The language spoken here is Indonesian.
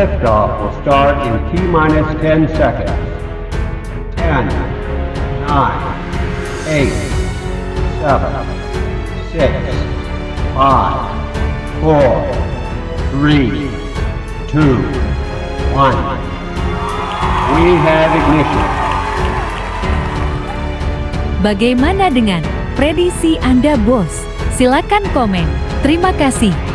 Liftoff will start in T-minus 10 seconds. 10, 9, 8, 7, 6, 5, 4, 3, 2, 1. We have ignition. Bagaimana dengan prediksi Anda, Bos? Silakan komen. Terima kasih.